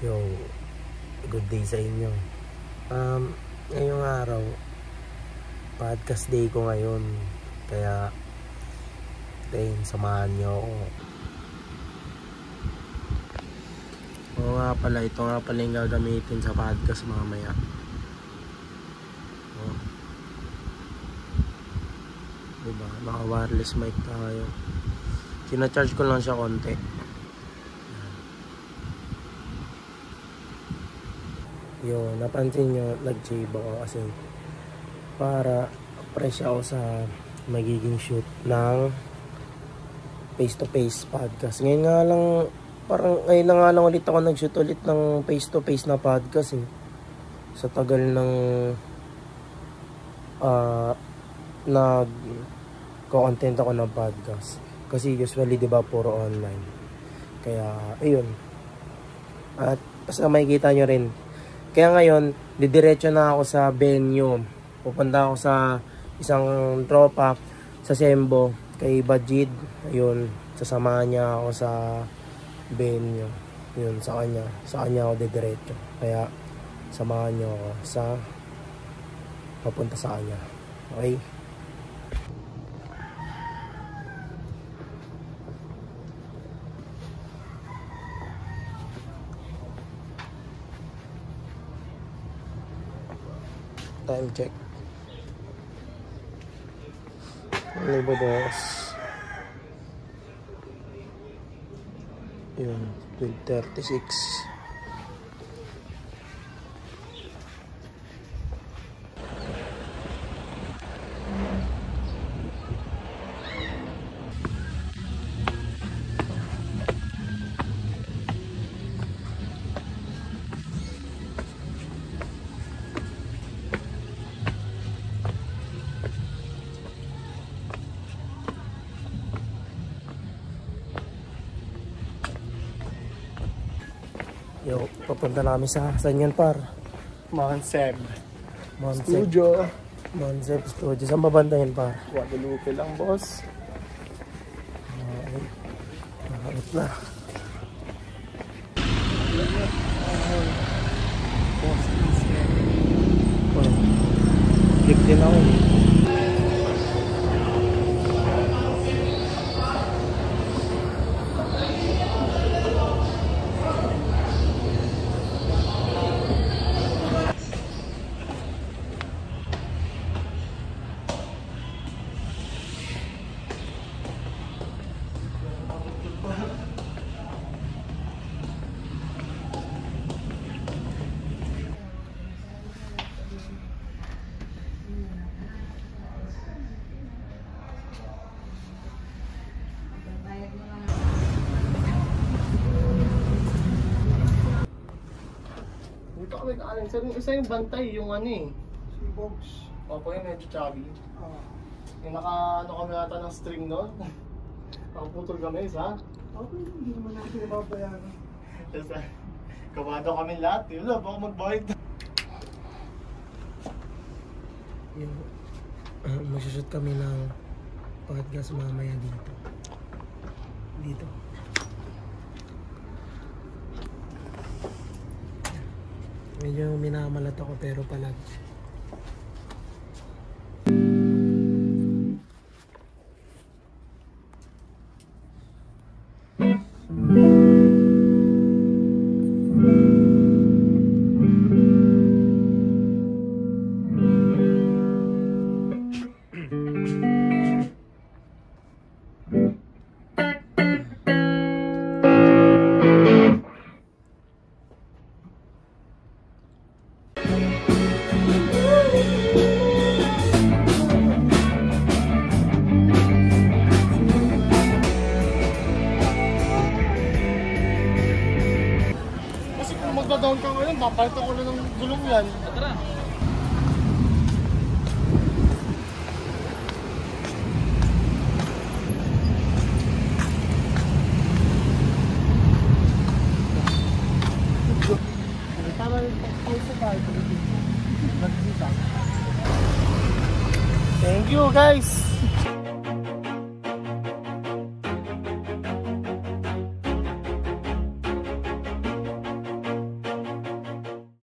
Yo, good day sa inyo. Ngayong araw, podcast day ko ngayon. Kaya, samahan nyo ako. Oo nga pala, ito nga pala yung gagamitin sa podcast mamaya. Oh. Diba? Naka-wireless mic tayo. Kina-charge ko lang siya konti. Yun, napansin nyo, nag-shave ako kasi para fresh ako sa magiging shoot ng face-to-face podcast. Ngayon nga lang, ngayon na nga lang ulit ako nag-shoot ulit ng face-to-face na podcast eh. Sa tagal ng nag-content ako ng podcast. Kasi usually diba puro online. Kaya, ayun. At basta makikita nyo rin. Kaya ngayon, didiretso na ako sa venue. Pupunta ako sa isang tropa sa Sembo, kay Bajid. Ayun, sasamahan niya ako sa venue. Yun, sa kanya ako didiretso. Kaya, samahan niyo ako sa papunta sa kanya. Okay? Time check. Ano ba boss? Yun, 12:36. Yo, papunta namin sa saan yan par? Monseb Studio. Monseb Studio. Saan babantahin par? Guadalupe lang boss. Nakakit na. Click din ako. Dito kami kaanin. Isa yung bantay, yung ano eh. Si Bogs. Opo yung medyo chubby. Yung naka kami nata ng string doon. Nakaputol kami isa. Okay, hindi naman natin nababayaran. Tapos kabado kami lahat. Yun lang, baka magbayad. Magsushoot kami ng podcast mamaya dito. Medyo minamalat ako pero palag. Magda-down ka ngayon, papalitan ko na ng gulong yan. Tara! Thank you guys!